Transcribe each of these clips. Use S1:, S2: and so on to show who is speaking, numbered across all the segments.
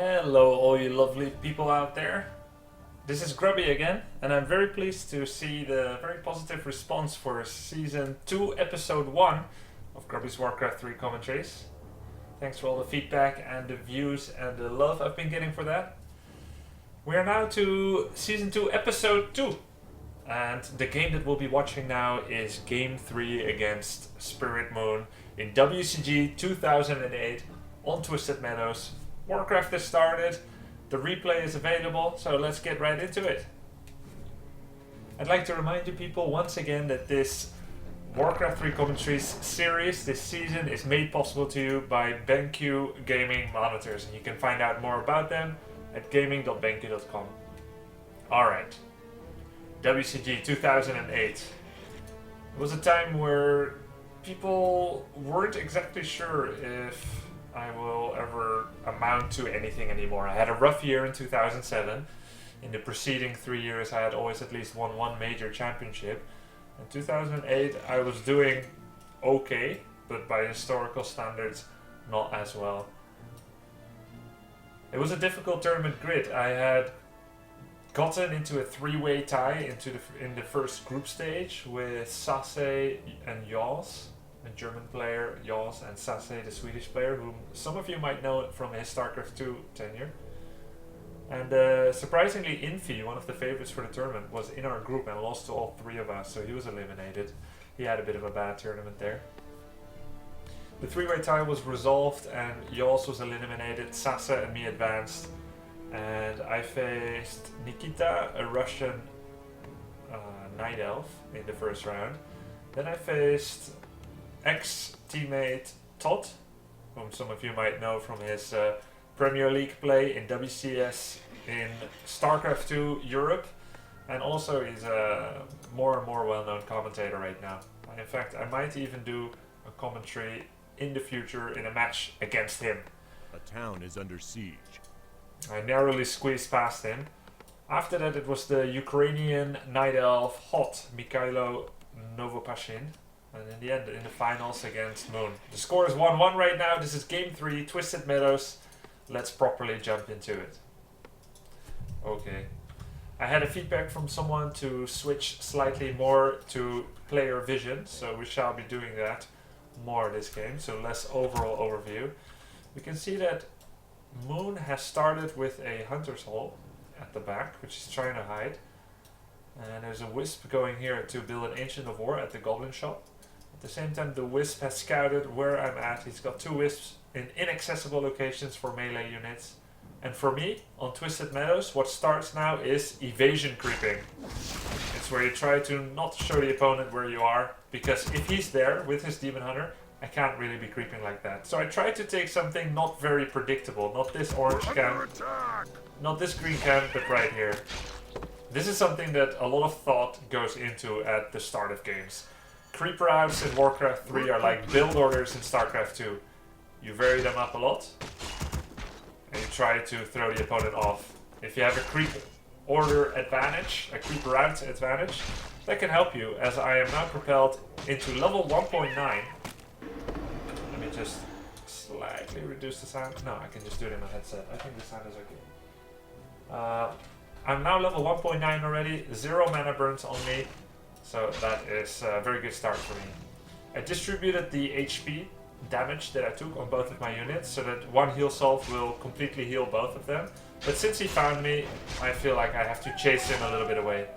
S1: Hello all you lovely people out there. This is Grubby again, and I'm very pleased to see the very positive response for Season 2, Episode 1 of Grubby's WarCraft 3 Commentaries. Thanks for all the feedback and the views and the love I've been getting for that. We are now to Season 2, Episode 2. And the game that we'll be watching now is Game 3 against Spirit Moon in WCG 2008 on Twisted Meadows. WarCraft has started, the replay is available, so let's get right into it. I'd like to remind you people once again that this WarCraft 3 Commentaries series, this season, is made possible to you by BenQ gaming monitors, and you can find out more about them at gaming.benq.com. Alright, WCG 2008. It was a time where people weren't exactly sure if I will ever amount to anything anymore. I had a rough year in 2007. In the preceding 3 years I had always at least won one major championship. In 2008 I was doing okay, but by historical standards not as well. It was a difficult tournament grid. I had gotten into a three-way tie in the first group stage with Sase and Jaws, a German player, Jaws, and Sase, the Swedish player, whom some of you might know from his StarCraft 2 tenure. And surprisingly, Infi, one of the favorites for the tournament, was in our group and lost to all three of us, so he was eliminated. He had a bit of a bad tournament there. The three-way tie was resolved and Jaws was eliminated, Sase and me advanced, and I faced Nikita, a Russian Night Elf, in the first round. Then I faced ex-teammate Todd, whom some of you might know from his Premier League play in WCS in StarCraft 2 Europe, and also he's a more and more well-known commentator right now. In fact, I might even do a commentary in the future in a match against him.
S2: A town is under siege.
S1: I narrowly squeezed past him. After that it was the Ukrainian Night Elf Hot, Mikhailo Novopashin. And in the end, in the finals against Moon. The score is 1-1 right now. This is Game 3, Twisted Meadows. Let's properly jump into it. Okay. I had a feedback from someone to switch slightly more to player vision. So we shall be doing that more this game. So less overall overview. We can see that Moon has started with a Hunter's Hall at the back, which he's trying to hide. And there's a Wisp going here to build an Ancient of War at the Goblin Shop. At the same time, the Wisp has scouted where I'm at. He's got two Wisps in inaccessible locations for melee units. And for me, on Twisted Meadows, what starts now is evasion creeping. It's where you try to not show the opponent where you are, because if he's there with his Demon Hunter, I can't really be creeping like that. So I tried to take something not very predictable. Not this orange camp, not this green camp, but right here. This is something that a lot of thought goes into at the start of games. Creep routes in WarCraft 3 are like build orders in StarCraft 2. You vary them up a lot, and you try to throw the opponent off. If you have a creep order advantage, a creep route advantage, that can help you, as I am now propelled into level 1.9. Let me just slightly reduce the sound. No, I can just do it in my headset. I think the sound is okay. I'm now level 1.9 already, 0 mana burns on me, so that is a very good start for me. I distributed the HP damage that I took on both of my units, so that one heal solve will completely heal both of them. But since he found me, I feel like I have to chase him a little bit away.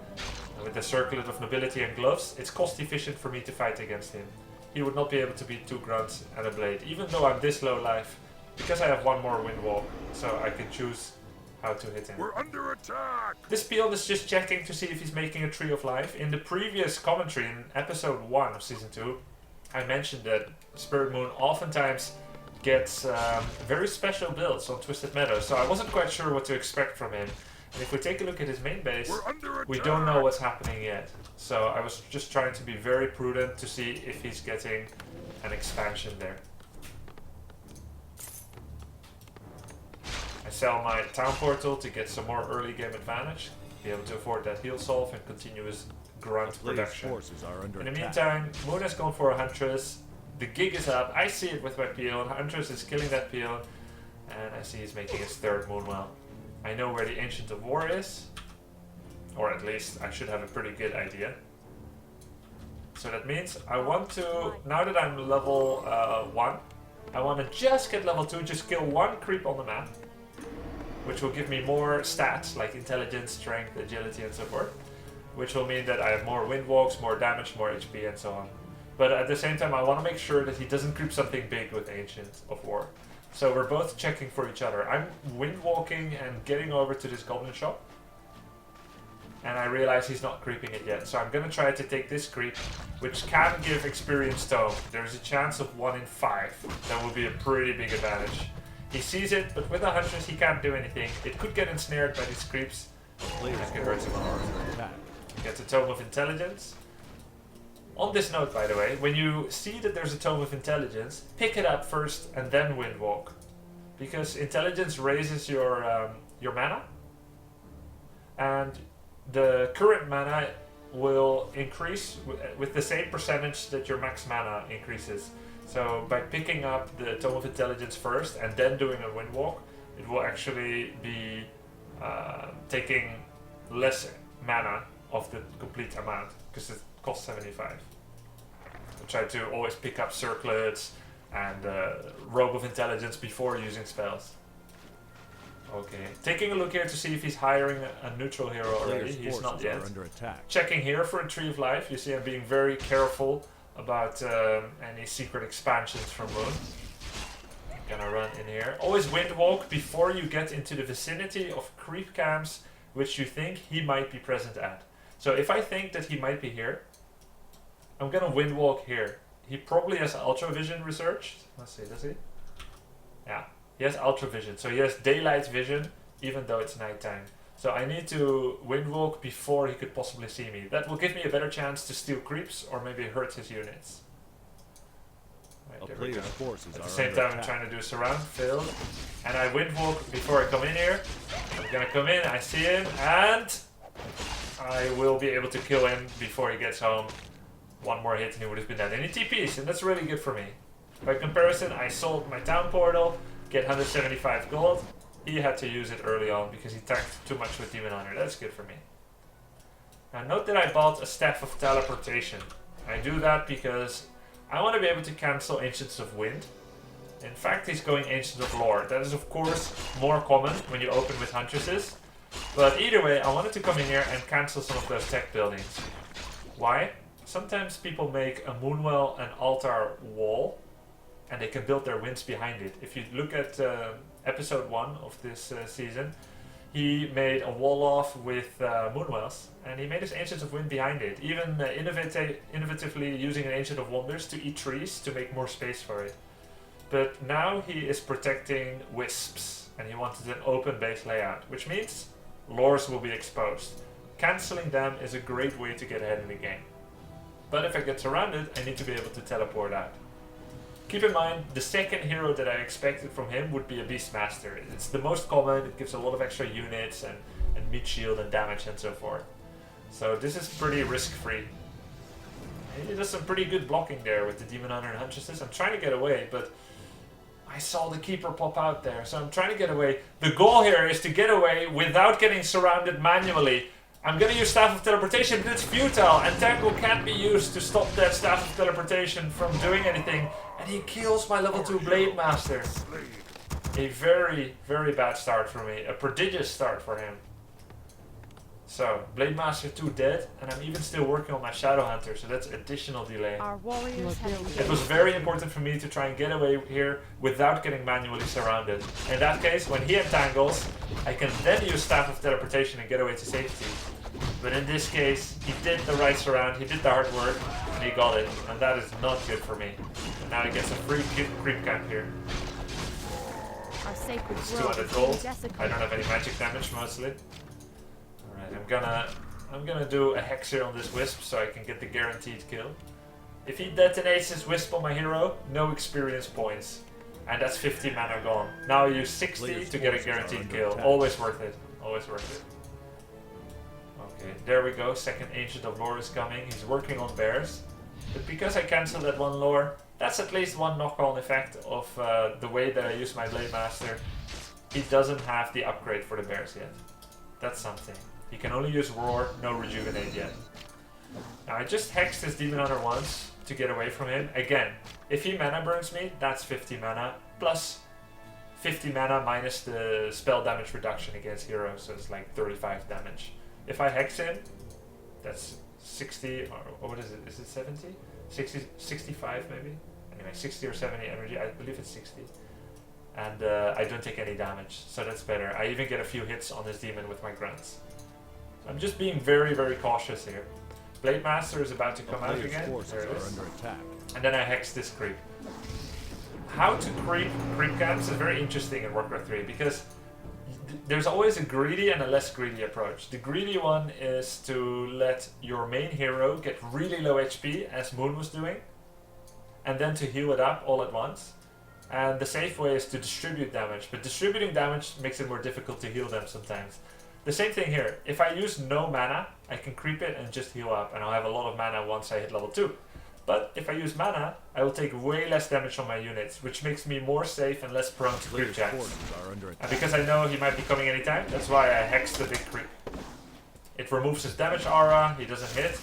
S1: And with the Circlet of Nobility and Gloves, it's cost efficient for me to fight against him. He would not be able to beat 2 grunts and a blade, even though I'm this low life, because I have one more wind wall, so I can choose how to hit him.
S2: We're under attack!
S1: This peon is just checking to see if he's making a Tree of Life. In the previous commentary, in episode 1 of Season 2, I mentioned that Spirit Moon oftentimes gets very special builds on Twisted Meadows, so I wasn't quite sure what to expect from him. And if we take a look at his main base, we don't know what's happening yet. So I was just trying to be very prudent to see if he's getting an expansion there. I sell my Town Portal to get some more early game advantage, be able to afford that heal solve and continue his grunt production. In the meantime, Moon has gone for a Huntress. The gig is up. I see it with my peon. Huntress is killing that peon. And I see he's making his third Moonwell. I know where the Ancient of War is. Or at least I should have a pretty good idea. So that means I want to, now that I'm level 1, I want to just get level 2, just kill one creep on the map. Which will give me more stats like intelligence, strength, agility and so forth. Which will mean that I have more wind walks, more damage, more HP and so on. But at the same time I want to make sure that he doesn't creep something big with Ancient of War. So we're both checking for each other. I'm wind walking and getting over to this goblin shop. And I realize he's not creeping it yet. So I'm going to try to take this creep, which can give experience tome. There's a chance of 1 in 5. That will be a pretty big advantage. He sees it, but with the hunters he can't do anything. It could get ensnared by these creeps. That could hurt him a lot. He gets a Tome of Intelligence. On this note, by the way, when you see that there's a Tome of Intelligence, pick it up first and then wind walk. Because intelligence raises your mana. And the current mana will increase with the same percentage that your max mana increases. So by picking up the Tome of Intelligence first and then doing a wind walk, it will actually be taking less mana of the complete amount because it costs 75. I try to always pick up circlets and Robe of Intelligence before using spells. Okay, taking a look here to see if he's hiring a neutral hero already. He's not yet.
S2: Under attack.
S1: Checking here for a Tree of Life. You see I'm being very careful about any secret expansions from Moon. I'm gonna run in here. Always wind walk before you get into the vicinity of creep camps which you think he might be present at. So if I think that he might be here, I'm gonna wind walk here. He probably has Ultra Vision researched. Let's see, does he? Yeah. He has Ultra Vision, so he has daylight vision, even though it's nighttime. So I need to wind walk before he could possibly see me. That will give me a better chance to steal creeps or maybe hurt his units. Right, there we go. At the same time I'm trying to do a surround, failed. And I wind walk before I come in here. I'm gonna come in, I see him, and I will be able to kill him before he gets home. One more hit and he would have been dead. And he TPs, and that's really good for me. By comparison, I sold my town portal, get 175 gold. He had to use it early on because he tanked too much with Demon Hunter. That's good for me. Now note that I bought a Staff of Teleportation. I do that because I want to be able to cancel Ancients of Wind. In fact, he's going Ancient of Lore. That is of course more common when you open with Huntresses. But either way, I wanted to come in here and cancel some of those tech buildings. Why? Sometimes people make a Moonwell and Altar wall and they can build their winds behind it. If you look at episode 1 of this season, he made a wall off with Moonwells, and he made his Ancient of Wind behind it, even innovatively using an Ancient of Wonders to eat trees to make more space for it. But now he is protecting wisps, and he wanted an open base layout, which means lores will be exposed. Cancelling them is a great way to get ahead in the game. But if I get surrounded, I need to be able to teleport out. Keep in mind, the second hero that I expected from him would be a Beastmaster. It's the most common, it gives a lot of extra units and meat shield and damage and so forth. So this is pretty risk-free. He does some pretty good blocking there with the Demon Hunter and Huntresses. I'm trying to get away, but I saw the Keeper pop out there, so I'm trying to get away. The goal here is to get away without getting surrounded manually. I'm gonna use Staff of Teleportation, but it's futile, and Tangle can't be used to stop that Staff of Teleportation from doing anything. And he kills my level 2 Blade Master. A very, very bad start for me. A prodigious start for him. So, Blade Master 2 dead, and I'm even still working on my Shadow Hunter, so that's additional delay.
S3: Our warriors have
S1: It was very important for me to try and get away here without getting manually surrounded. In that case, when he entangles, I can then use Staff of Teleportation and get away to safety. But in this case, he did the right surround, he did the hard work, and he got it. And that is not good for me. And now he gets a free creep camp here.
S3: our sacred
S1: It's
S3: grove
S1: 200
S3: is
S1: gold.
S3: being desecrated.
S1: I don't have any magic damage mostly. Alright, I'm gonna do a hex here on this wisp so I can get the guaranteed kill. If he detonates his wisp on my hero, no experience points. And that's 50 mana gone. Now I use 60 to get a guaranteed kill. Always worth it. Always worth it. Okay, there we go. Second Ancient of Lore is coming. He's working on bears. But because I cancelled that one lore, that's at least one knock-on effect of the way that I use my Blade Master. he doesn't have the upgrade for the bears yet. That's something. He can only use Roar, no Rejuvenate yet. Now I just hexed this Demon Hunter once to get away from him. Again, if he mana burns me, that's 50 mana plus 50 mana minus the spell damage reduction against heroes, so it's like 35 damage. If I hex him, that's 60, or what is it? Is it 70? 60, 65 maybe? Anyway, 60 or 70 energy, I believe it's 60. And I don't take any damage, so that's better. I even get a few hits on this demon with my grunts. So I'm just being very, very cautious here. Blade Master is about to come out again. There it is.
S2: Under attack.
S1: And then I hex this creep. How to creep camps is very interesting in Warcraft 3 because there's always a greedy and a less greedy approach. The greedy one is to let your main hero get really low HP, as Moon was doing, and then to heal it up all at once. And the safe way is to distribute damage, but distributing damage makes it more difficult to heal them sometimes. The same thing here. If I use no mana, I can creep it and just heal up, and I'll have a lot of mana once I hit level 2. But if I use mana, I will take way less damage on my units, which makes me more safe and less prone to creep jacks. And because I know he might be coming anytime, that's why I hex the big creep. It removes his damage aura, he doesn't hit.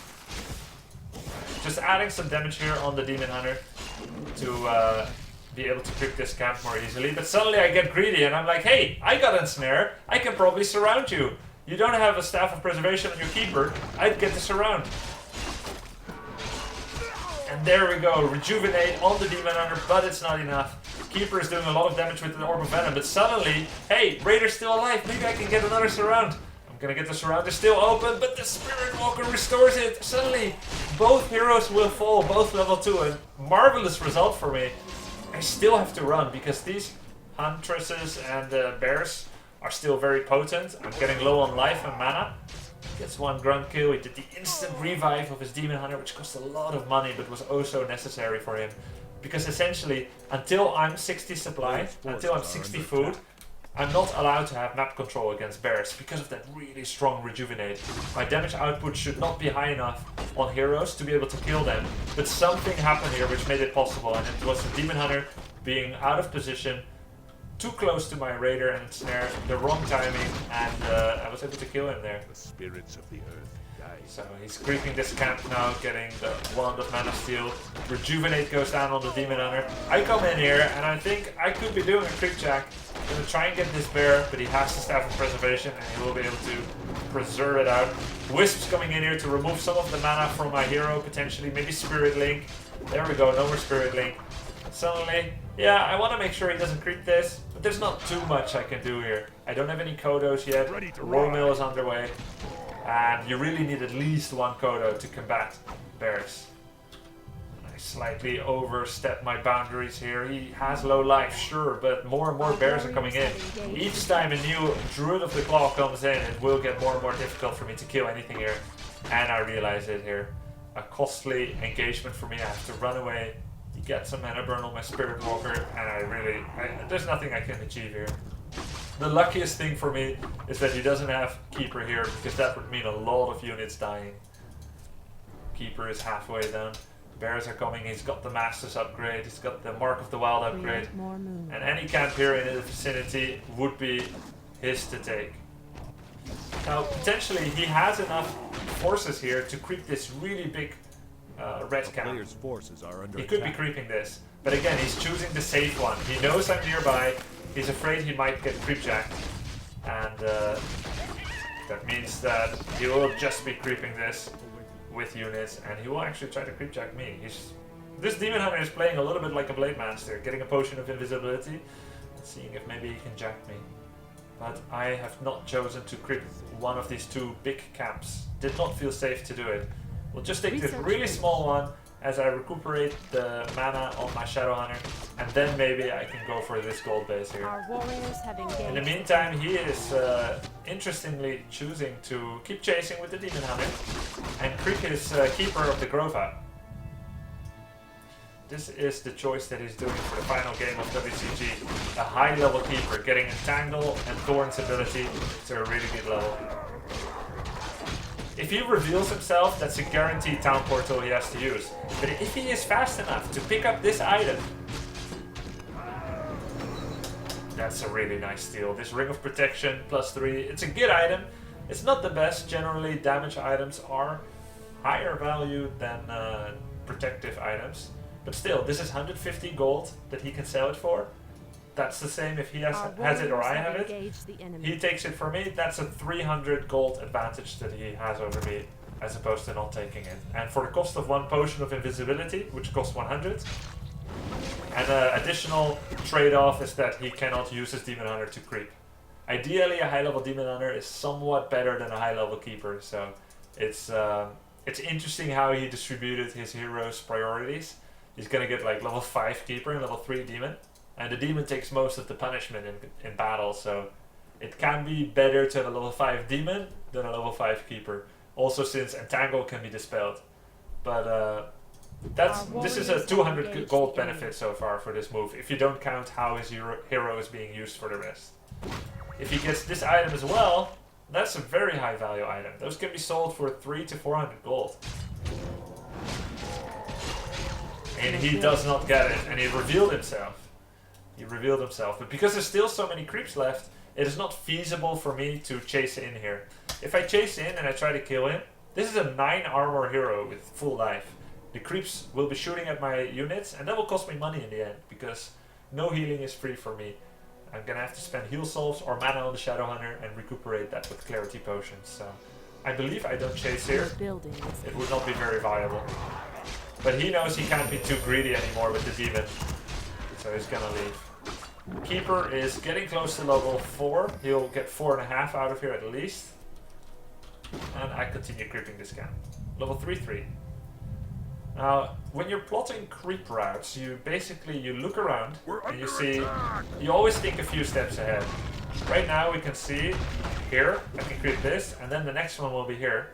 S1: Just adding some damage here on the Demon Hunter to be able to creep this camp more easily. But suddenly I get greedy and I'm like, hey, I got ensnare, I can probably surround you. You don't have a Staff of Preservation on your keeper, I'd get the surround. And there we go, Rejuvenate on the Demon Hunter, but it's not enough. Keeper is doing a lot of damage with the Orb of Venom, but suddenly, hey, Raider's still alive, maybe I can get another surround. I'm gonna get the surround, they're still open, but the Spirit Walker restores it. Suddenly, both heroes will fall, both level 2, a marvelous result for me. I still have to run, because these Huntresses and bears are still very potent. I'm getting low on life and mana. Gets one grunt kill, he did the instant revive of his Demon Hunter, which cost a lot of money, but was also necessary for him. Because essentially, until I'm 60 supply, until I'm 60 food, I'm not allowed to have map control against bears, because of that really strong Rejuvenate. My damage output should not be high enough on heroes to be able to kill them, but something happened here which made it possible, and it was the Demon Hunter being out of position, too close to my Raider and Snare, the wrong timing, and I was able to kill him there.
S2: The spirits of the earth die.
S1: So he's creeping this camp now, getting the Wand of Mana Steel. Rejuvenate goes down on the Demon Hunter. I come in here, and I think I could be doing a creep jack. I'm gonna try and get this bear, but he has the Staff of Preservation, and he will be able to preserve it out. Wisp's coming in here to remove some of the mana from my hero, potentially. Maybe Spirit Link. There we go, no more Spirit Link. Suddenly, yeah, I want to make sure he doesn't creep this, but there's not too much I can do here. I don't have any Kodos yet, Roll Mill is underway, and you really need at least one Kodo to combat bears. I slightly overstepped my boundaries here. He has low life, sure, but more and more bears are coming in. Each time a new Druid of the Claw comes in, it will get more and more difficult for me to kill anything here, and I realize it here. A costly engagement for me, I have to run away. Get some mana burn on my Spirit Walker, and there's nothing I can achieve here. The luckiest thing for me is that he doesn't have Keeper here, because that would mean a lot of units dying. Keeper is halfway done. Bears are coming, he's got the Masters upgrade, he's got the Mark of the Wild upgrade, and any camp here in the vicinity would be his to take. Now, potentially he has enough forces here to creep this really big red camp.
S2: Player's forces are under
S1: He could be creeping this, but again, he's choosing the safe one. He knows I'm nearby, he's afraid he might get creepjacked, and that means that he will just be creeping this with units, and he will actually try to creepjack me. This Demon Hunter is playing a little bit like a Blade Master, getting a potion of invisibility, and seeing if maybe he can jack me. But I have not chosen to creep one of these two big camps. Did not feel safe to do it. We'll just take this really small one as I recuperate the mana on my Shadow Hunter, and then maybe I can go for this gold base here.
S3: Our warriors have engaged.
S1: In the meantime, he is interestingly choosing to keep chasing with the Demon Hunter and creep his Keeper of the Grove up. This is the choice that he's doing for the final game of WCG. A high level Keeper, getting Entangle and Thorn's ability to a really good level. If he reveals himself, that's a guaranteed town portal he has to use. But if he is fast enough to pick up this item, That's a really nice steal. This Ring of Protection +3, it's a good item. It's not the best. Generally, damage items are higher value than protective items. But still, this is 150 gold that he can sell it for. That's the same if he has it or I have it. He takes it for me. That's a 300 gold advantage that he has over me, as opposed to not taking it. And for the cost of 1 potion of invisibility, which costs 100, and an additional trade-off is that he cannot use his Demon Hunter to creep. Ideally, a high-level Demon Hunter is somewhat better than a high-level Keeper, so it's interesting how he distributed his heroes' priorities. He's gonna get like level 5 Keeper and level 3 Demon, and the Demon takes most of the punishment in battle, so it can be better to have a level 5 Demon than a level 5 Keeper. Also, since Entangle can be dispelled. But this is a 200 gold benefit so far for this move, if you don't count how his hero is being used for the rest. If he gets this item as well, that's a very high value item. Those can be sold for 300 to 400 gold. And he does not get it, and he revealed himself. But because there's still so many creeps left, it is not feasible for me to chase in here. If I chase in and I try to kill him, this is a 9 armor hero with full life. The creeps will be shooting at my units, and that will cost me money in the end, because no healing is free for me. I'm gonna have to spend heal salves or mana on the Shadow Hunter and recuperate that with clarity potions. So I believe I don't chase here. It would not be very viable. But he knows he can't be too greedy anymore with the demon, so he's gonna leave. Keeper is getting close to level 4. He'll get 4.5 out of here at least. And I continue creeping this guy. Level 3-3. Now, when you're plotting creep routes, you look around and you see, you always think a few steps ahead. Right now we can see here, I can creep this, and then the next one will be here.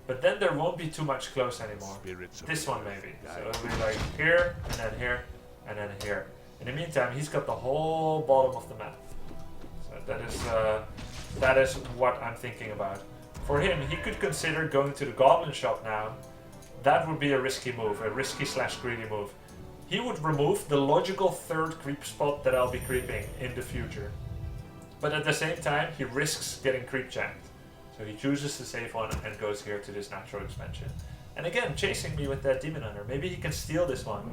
S1: But then there won't be too much close anymore. This one maybe. So it'll be like here, and then here, and then here. In the meantime, he's got the whole bottom of the map. So that is what I'm thinking about. For him, he could consider going to the Goblin Shop now. That would be a risky move, a risky/greedy move. He would remove the logical 3rd creep spot that I'll be creeping in the future. But at the same time, he risks getting creep jacked. So he chooses to save one and goes here to this natural expansion. And again, chasing me with that Demon Hunter. Maybe he can steal this one.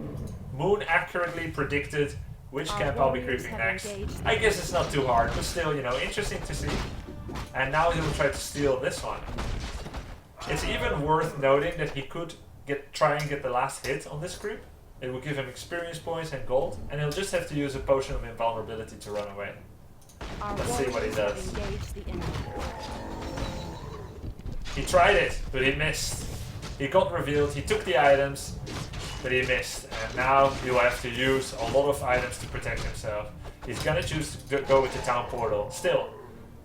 S1: Moon accurately predicted which camp I'll be creeping next. I guess it's not too hard, but still, interesting to see. And now he'll try to steal this one. It's even worth noting that he could try and get the last hit on this creep. It will give him experience points and gold, and he'll just have to use a potion of invulnerability to run away. Let's see what he does. He tried it, but he missed. He got revealed, he took the items, but he missed. And now he'll have to use a lot of items to protect himself. He's gonna choose to go with the Town Portal. Still,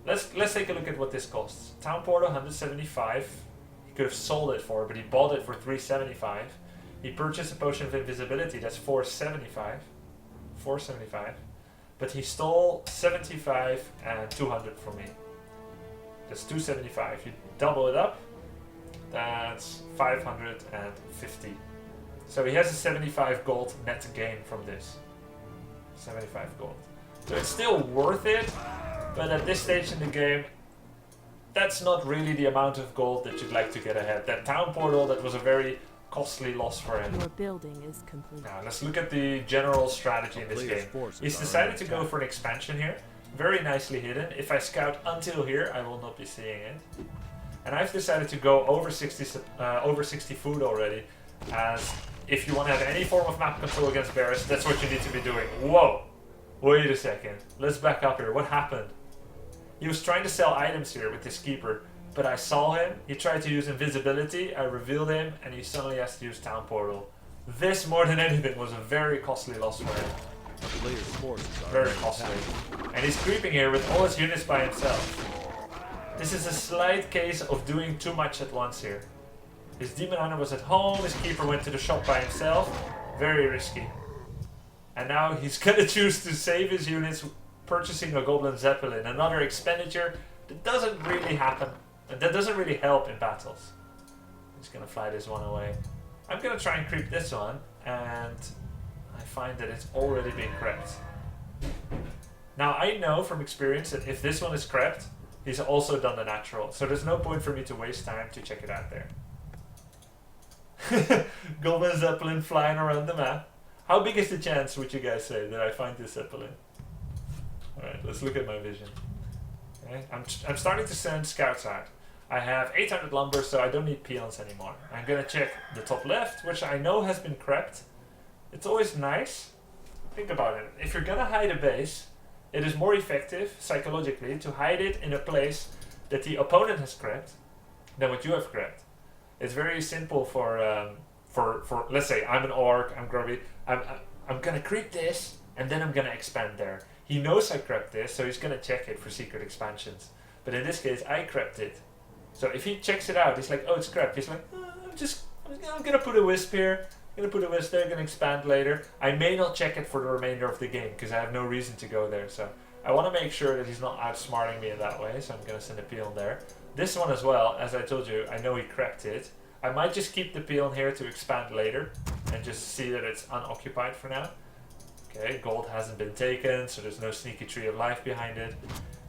S1: let's take a look at what this costs. Town Portal, 175. Could have sold it for, but he bought it for 375. He purchased a potion of invisibility, that's 475. 475. But he stole 75 and 200 from me. That's 275. You double it up, that's 550. So he has a 75 gold net gain from this. 75 gold. So it's still worth it, but at this stage in the game, that's not really the amount of gold that you'd like to get ahead. That Town Portal, that was a very costly loss for him.
S3: Your building is complete.
S1: Now, let's look at the general strategy in this game. He's decided to go for an expansion here. Very nicely hidden. If I scout until here, I will not be seeing it. And I've decided to go over 60 food already, as if you want to have any form of map control against bears, that's what you need to be doing. Whoa! Wait a second. Let's back up here. What happened? He was trying to sell items here with this keeper, but I saw him. He tried to use invisibility. I revealed him, and he suddenly has to use Town Portal. This, more than anything, was a very costly loss for him. Very costly. And he's creeping here with all his units by himself. This is a slight case of doing too much at once here. His Demon Hunter was at home, his keeper went to the shop by himself. Very risky. And now he's gonna choose to save his units purchasing a Goblin Zeppelin, another expenditure that doesn't really happen, and that doesn't really help in battles. He's gonna fly this one away. I'm gonna try and creep this one, and I find that it's already being crept. Now I know from experience that if this one is crept, he's also done the natural. So there's no point for me to waste time to check it out there. Golden Zeppelin flying around the map. How big is the chance, would you guys say, that I find this Zeppelin? Alright, let's look at my vision. Okay, I'm starting to send scouts out. I have 800 lumber, so I don't need peons anymore. I'm gonna check the top left, which I know has been crept. It's always nice. Think about it. If you're gonna hide a base, it is more effective, psychologically, to hide it in a place that the opponent has crept than what you have crept. It's very simple for let's say I'm an orc, I'm Grubby, I'm gonna creep this, and then I'm gonna expand there. He knows I crept this, so he's gonna check it for secret expansions. But in this case, I crept it. So if he checks it out, he's like, oh, it's crept. He's like, I'm gonna put a wisp here, I'm gonna put a wisp there, gonna expand later. I may not check it for the remainder of the game, because I have no reason to go there. So I want to make sure that he's not outsmarting me in that way, so I'm gonna send a peon there. This one as well, as I told you, I know he crept it. I might just keep the peon here to expand later, and just see that it's unoccupied for now. Okay, gold hasn't been taken, so there's no sneaky tree of life behind it.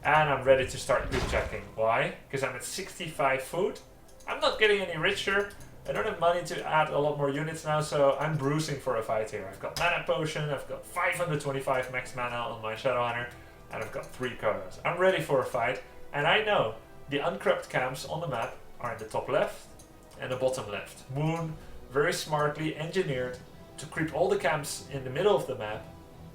S1: And I'm ready to start group checking. Why? Because I'm at 65 food. I'm not getting any richer. I don't have money to add a lot more units now, so I'm bruising for a fight here. I've got mana potion, I've got 525 max mana on my Shadowhunter, and I've got 3 kodos. I'm ready for a fight, and I know the uncrept camps on the map are in the top left and the bottom left. Moon very smartly engineered to creep all the camps in the middle of the map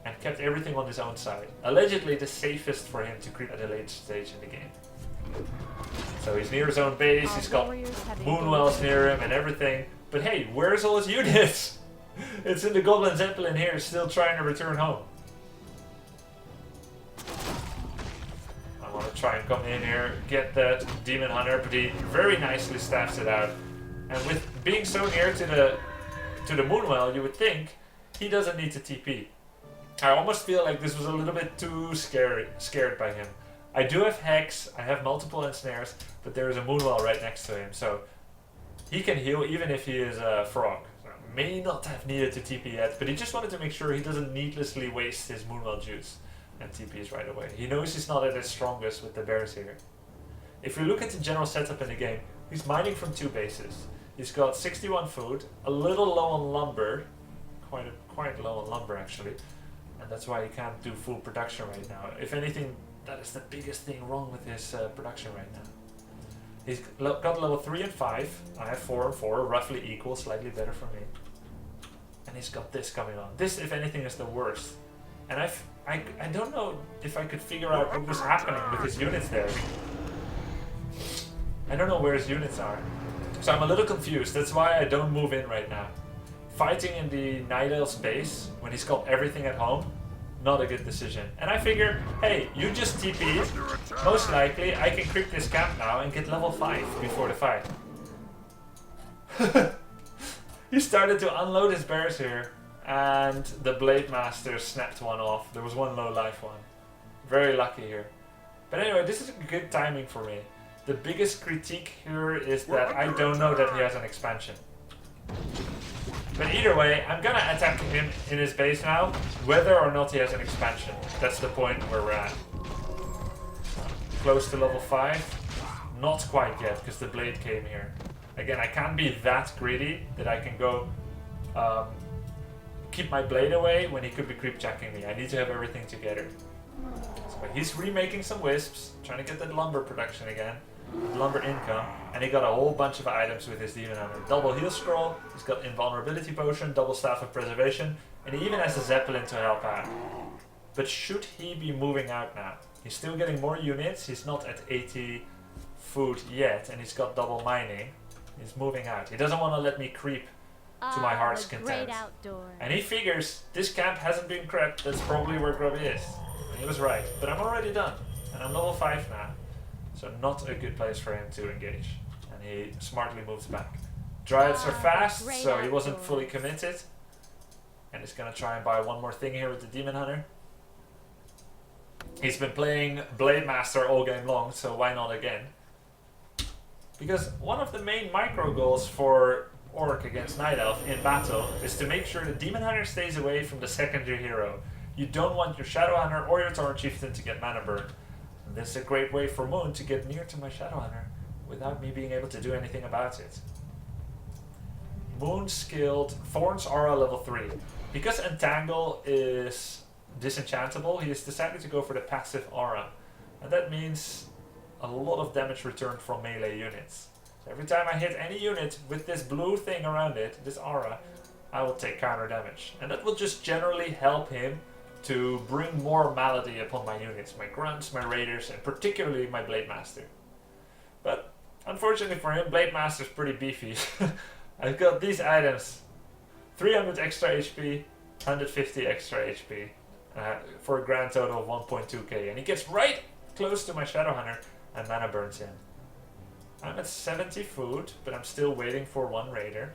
S1: and kept everything on his own side. Allegedly the safest for him to creep at a late stage in the game. So he's near his own base, he's got moonwells near him and everything. But hey, where's all his units? It's in the Goblin Zeppelin here, still trying to return home. I want to try and come in here, get that Demon Hunter, but he very nicely staffs it out. And with being so near to the Moonwell, you would think he doesn't need to TP. I almost feel like this was a little bit too scared by him. I do have Hex, I have multiple ensnares, but there is a Moonwell right next to him, so he can heal even if he is a frog. So may not have needed to TP yet, but he just wanted to make sure he doesn't needlessly waste his Moonwell juice and TPs right away. He knows he's not at his strongest with the bears here. If we look at the general setup in the game, he's mining from 2 bases. He's got 61 food, a little low on lumber, quite low on lumber actually, and that's why he can't do full production right now. If anything, that is the biggest thing wrong with his production right now. He's got level 3 and 5, I have 4 and 4, roughly equal, slightly better for me. And he's got this coming on. This, if anything, is the worst. And I don't know if I could figure out what was happening with his units there. I don't know where his units are. So I'm a little confused, that's why I don't move in right now. Fighting in the Night Elf's base, when he's got everything at home, not a good decision. And I figure, hey, you just TP'd, most likely I can creep this camp now and get level 5 before the fight. He started to unload his bears here, and the Blade Master snapped one off. There was one low life one. Very lucky here. But anyway, this is good timing for me. The biggest critique here is that I don't know that he has an expansion. But either way, I'm gonna attack him in his base now, whether or not he has an expansion. That's the point where we're at. Close to level 5. Not quite yet, because the blade came here. Again, I can't be that greedy that I can go keep my blade away when he could be creep checking me. I need to have everything together. So he's remaking some wisps, trying to get that lumber production again. Lumber income, and he got a whole bunch of items with his Demon Hunter. Double heal scroll, he's got invulnerability potion, double staff of preservation, and he even has a Zeppelin to help out. But should he be moving out now? He's still getting more units, he's not at 80 food yet, and he's got double mining. He's moving out. He doesn't want to let me creep to my heart's content. And he figures this camp hasn't been crept, that's probably where Grubby is. And he was right, but I'm already done, and I'm level 5 now. So not a good place for him to engage. And he smartly moves back. Dryads are fast, so he wasn't fully committed. And he's gonna try and buy one more thing here with the Demon Hunter. He's been playing Blade Master all game long, so why not again? Because one of the main micro goals for Orc against Night Elf in battle is to make sure the Demon Hunter stays away from the secondary hero. You don't want your Shadowhunter or your Tauren Chieftain to get mana burn. And this is a great way for Moon to get near to my Shadowhunter without me being able to do anything about it. Moon skilled Thorns Aura level 3. Because Entangle is disenchantable, he has decided to go for the passive Aura. And that means a lot of damage returned from melee units. So every time I hit any unit with this blue thing around it, this aura, I will take counter damage. And that will just generally help him to bring more malady upon my units, my grunts, my raiders, and particularly my Blade Master. But unfortunately for him, Blade Master is pretty beefy. I've got these items: 300 extra HP, 150 extra HP, for a grand total of 1.2k. And he gets right close to my Shadowhunter and mana burns him. I'm at 70 food, but I'm still waiting for one raider.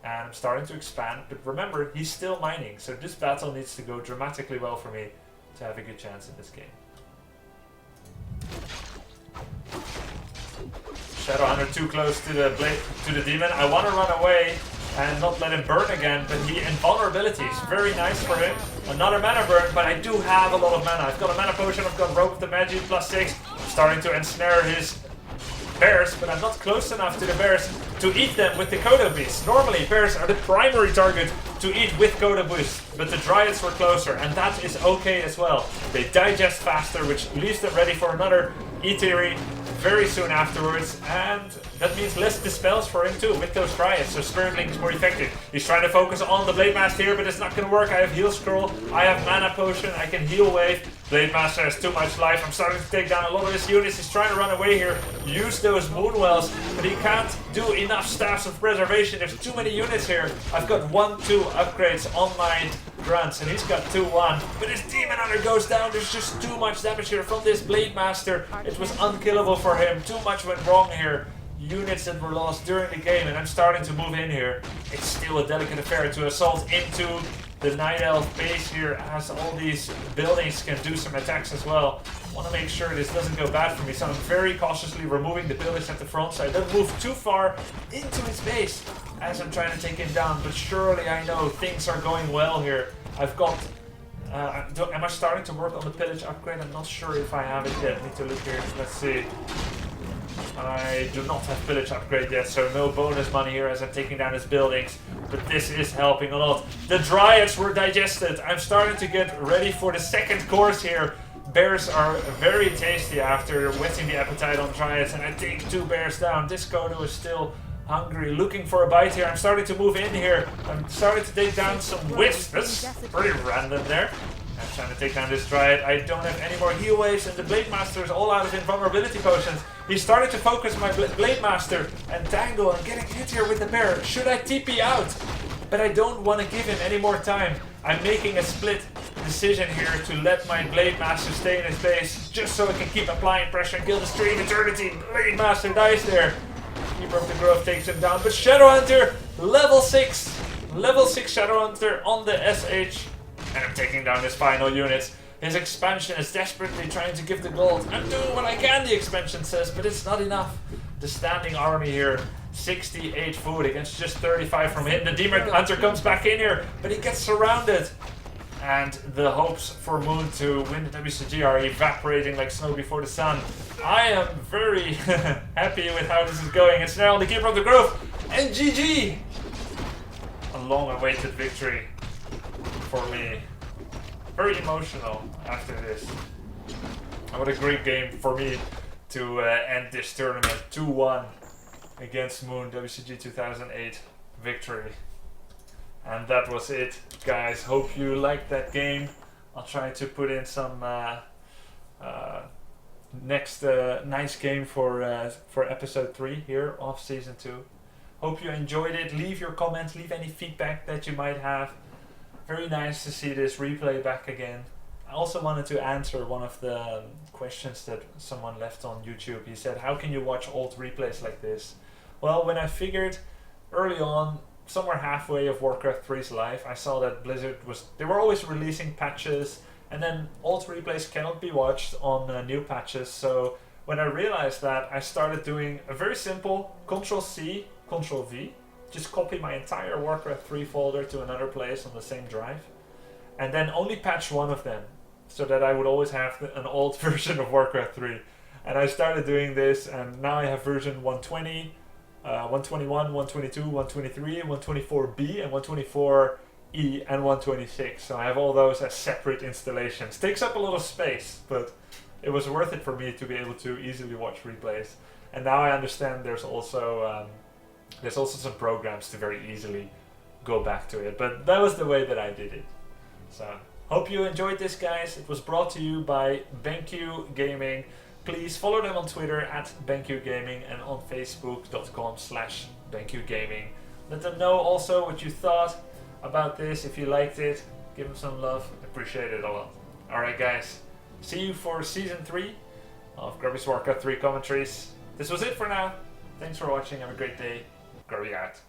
S1: And I'm starting to expand, but remember, he's still mining, so this battle needs to go dramatically well for me to have a good chance in this game. Shadowhunter too close to the demon. I want to run away and not let him burn again, but he invulnerability is very nice for him. Another mana burn, but I do have a lot of mana. I've got a mana potion, I've got Rope of the Magi +6. I'm starting to ensnare his bears, but I'm not close enough to the bears to eat them with the Kodo Beast. Normally, bears are the primary target to eat with Kodo Beast, but the Dryads were closer, and that is okay as well. They digest faster, which leaves them ready for another Eteri very soon afterwards, and that means less dispels for him too with those Dryads, so Spirit Link is more effective. He's trying to focus on the Blade Master here, but it's not going to work. I have Heal Scroll, I have Mana Potion, I can Heal Wave. Blade Master has too much life. I'm starting to take down a lot of his units. He's trying to run away here, use those Moonwells, but he can't do enough Staffs of Preservation. There's too many units here. I've got 1-2 upgrades on my grunts, and he's got 2-1. But his Demon Hunter goes down. There's just too much damage here from this Blade Master. It was unkillable for him. Too much went wrong here. Units that were lost during the game, and I'm starting to move in here. It's still a delicate affair to assault into the Night Elf base here, as all these buildings can do some attacks as well. I want to make sure this doesn't go bad for me, so I'm very cautiously removing the buildings at the front so I don't move too far into his base as I'm trying to take him down. But surely I know things are going well here. I've got... am I starting to work on the pillage upgrade? I'm not sure if I have it yet. Need to look here. Let's see. I do not have pillage upgrade yet, so no bonus money here as I'm taking down his buildings. But this is helping a lot. The Dryads were digested. I'm starting to get ready for the second course here. Bears are very tasty after whetting the appetite on Dryads, and I take 2 bears down. This Kodo is still hungry, looking for a bite here. I'm starting to move in here. I'm starting to take down some Wisps. That's pretty random there. I'm trying to take down this Dryad. I don't have any more heal waves, and the Blade Master is all out of invulnerability potions. He's starting to focus my Blade Master and Tangle and getting hit here with the bear. Should I TP out? But I don't want to give him any more time. I'm making a split decision here to let my Blade Master stay in his base just so I can keep applying pressure and kill the Stream Eternity. Blade Master dies there. Keeper of the Grove takes him down, but Shadowhunter, level 6. Level 6 Shadowhunter on the SH. And I'm taking down his final units. His expansion is desperately trying to give the gold. I'm doing what I can, the expansion says, but it's not enough. The standing army here, 68 food against just 35 from him. The Demon Hunter comes back in here, but he gets surrounded. And the hopes for Moon to win the WCG are evaporating like snow before the sun. I am very happy with how this is going. It's now on the Keeper of the Grove. And GG! A long-awaited victory for me. Very emotional after this. And what a great game for me to end this tournament. 2-1 against Moon, WCG 2008 victory. And that was it, guys. Hope you liked that game. I'll try to put in some next nice game for episode 3 here of season 2. Hope you enjoyed it. Leave your comments, leave any feedback that you might have. Very nice to see this replay back again. I also wanted to answer one of the questions that someone left on YouTube. He said, how can you watch old replays like this? Well, when I figured early on, somewhere halfway of Warcraft 3's life, I saw that Blizzard they were always releasing patches, and then old replays cannot be watched on new patches. So when I realized that, I started doing a very simple Ctrl-C, Ctrl-V. Just copy my entire Warcraft 3 folder to another place on the same drive. and then only patch one of them, so that I would always have an old version of Warcraft 3. And I started doing this, and now I have version 120, 121, 122, 123, 124B, and 124E, and 126. So I have all those as separate installations. Takes up a lot of space, but it was worth it for me to be able to easily watch replays. And now I understand there's also some programs to very easily go back to it. But that was the way that I did it. So hope you enjoyed this, guys. It was brought to you by BenQ Gaming. Please follow them on Twitter at BenQ Gaming and on Facebook.com/BenQ Gaming. Let them know also what you thought about this. If you liked it, give them some love. Appreciate it a lot. Alright, guys. See you for Season 3 of Grubby's Warcraft 3 Commentaries. This was it for now. Thanks for watching. Have a great day. Grubby out.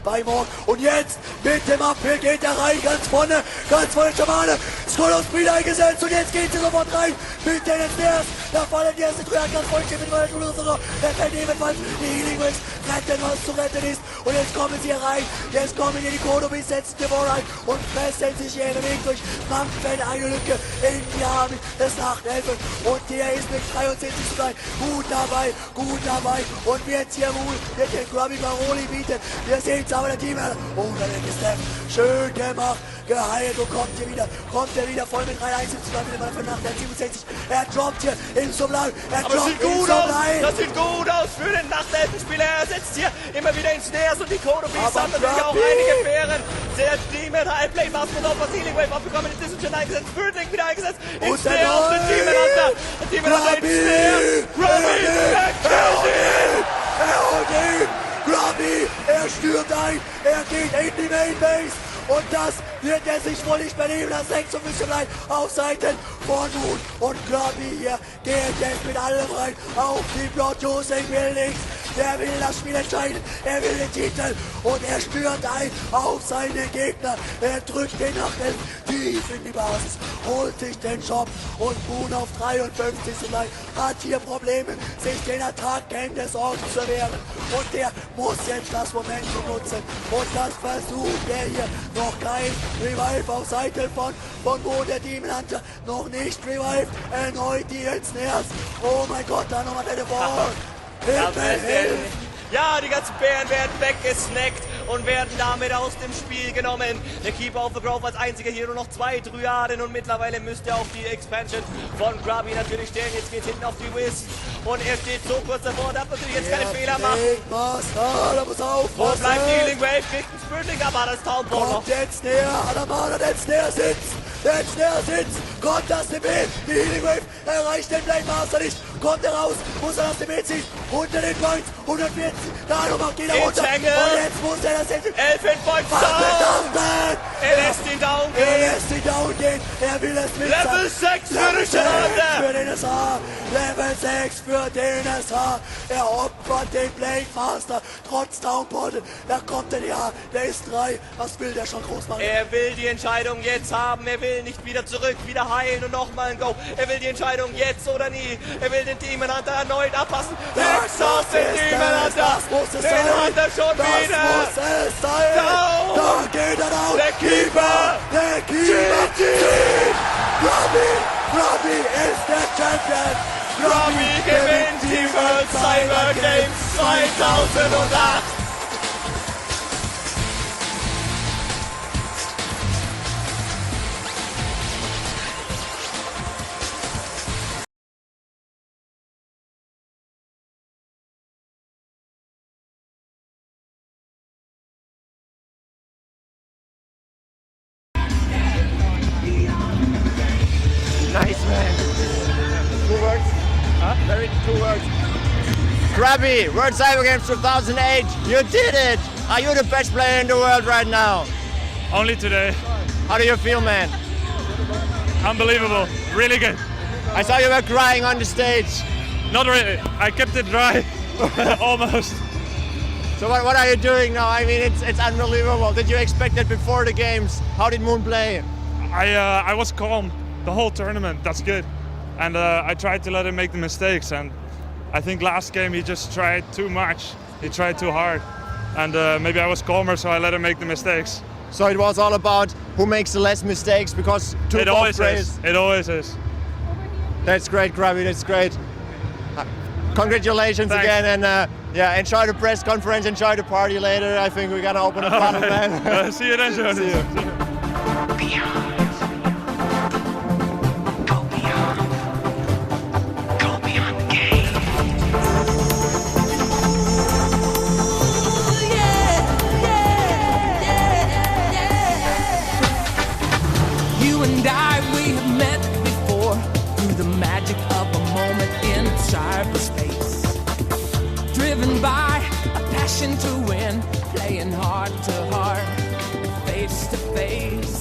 S4: Bei Morg. Und jetzt mit dem Abwehr geht er rein, ganz vorne Schamane. Scroll-Speed eingesetzt und jetzt geht er sofort rein mit den Stairs. Da fallen die ersten Trüger ganz voll mit der Schule. Er fällt ebenfalls die Healing Wings, retten, was zu retten ist. Und jetzt kommen sie hier rein, jetzt kommen hier die Grubby, setzen die Ball rein und fressen sich hier den Weg durch. Mampfen eine Lücke in die Arme des Nachtelfen. Und der ist mit 73 zu sein. Gut dabei. Und wird hier wohl den Grubby Baroli bieten. Wir sehen es aber der Team. Oh, da ist der schön gemacht. Geheilt und kommt er wieder voll mit 3-1 zu mit dem Mann von nach der 67. Er droppt hier in so blau.
S5: Aber das sieht gut aus. Das sieht gut aus für den Nachtelfenspieler. Er setzt hier immer wieder ins Snares und die Kodo-Beats haben natürlich auch einige Bären. Der Demon Highplay Mask und auch was Healing Wave abbekommen. Ist das schon eingesetzt. Fürdling wieder eingesetzt. Ins Snare auf den Demon Hunter. Der Demon Hunter ins Snare. Grubby, er killt ihn.
S4: Er holt ihn. Grubby, er stürmt ein. Er geht in die Main Base. Und das wird er sich wohl nicht mehr nehmen. Das hängt so ein bisschen rein auf Seiten von Moon. Und Grubby hier geht jetzt mit allem rein auf die Blood-Juicing Buildings. Der will das Spiel entscheiden. Er will den Titel. Und er stürmt ein auf seine Gegner. Er drückt den Nachtelf tief in die Basis. Holt sich den Job. Und Moon auf 53 hat hier Probleme, sich den Attack-Game des Ordens zu wehren. Und der muss jetzt das Momentum nutzen. Und das versucht er hier. Noch kein Revive auf Seite von wo der Demon Hunter noch nicht revived. Erneut die Snares. Oh mein Gott, da nochmal der Ball. Hilfe!
S5: Ja, die ganzen Bären werden weggesnackt und werden damit aus dem Spiel genommen. Der Keeper of the Grove als einziger hier nur noch 2 Dryaden und mittlerweile müsste auch die Expansion von Grubby natürlich stehen. Jetzt geht hinten auf die Wiz und er steht so kurz davor, darf natürlich jetzt keine Fehler machen.
S4: Da muss auf.
S5: Wo bleibt die Healing Wave? Kriegt ein Spürling, aber das Townball noch.
S4: Kommt jetzt näher, Adamana, der Snare sitzt. Kommt das DB, die Healing Wave erreicht den Blade Master nicht. Kommt er raus, muss er das DB ziehen. Unter den Points, 140, da nochmal geht er runter. Und jetzt muss er das jetzt...
S5: 11 Hitpoints down. Er lässt ihn down gehen.
S4: Er will es mit
S5: Level 6 für den
S4: für den SH. Level 6 für den SH. Er opfert den Blade Master trotz Downportal. Da kommt der DH, der ist 3. Was will der schon groß machen?
S5: Er will die Entscheidung jetzt haben. Er will nicht wieder zurück, wieder heilen und nochmal ein Go. Er will die Entscheidung jetzt oder nie. Er will den Demon Hunter erneut abpassen. Hex auf den Demon Hunter. Den Hunter schon wieder.
S4: Das muss es sein.
S5: Down.
S4: Da geht er down.
S5: Der Keeper.
S4: Grubby ist der Champion.
S5: Grubby gewinnt die World Cyber Games 2008.
S6: Nice, man. 2 words? Huh? Very 2 words. Grubby, World Cyber Games 2008. You did it. Are you the best player in the world right now?
S7: Only today.
S6: How do you feel, man?
S7: Unbelievable. Really good.
S6: I saw you were crying on the stage.
S7: Not really. I kept it dry. Almost.
S6: So what are you doing now? I mean, it's unbelievable. Did you expect it before the games? How did Moon play?
S7: I was calm the whole tournament. That's good. and I tried to let him make the mistakes. And I think last game he just tried too much. He tried too hard, and maybe I was calmer, so I let him make the mistakes.
S6: So it was all about who makes the less mistakes, because
S7: It always is. It always is.
S6: That's great, Grubby. That's great. Congratulations
S7: Thanks.
S6: again, and yeah, enjoy the press conference. Enjoy the party later. I think we're gonna open a bottle, man.
S7: See you then, Jonas.
S6: See you.
S8: You and I, we have met before through the magic of a moment in cyberspace. Driven by a passion to win, playing heart to heart, face to face.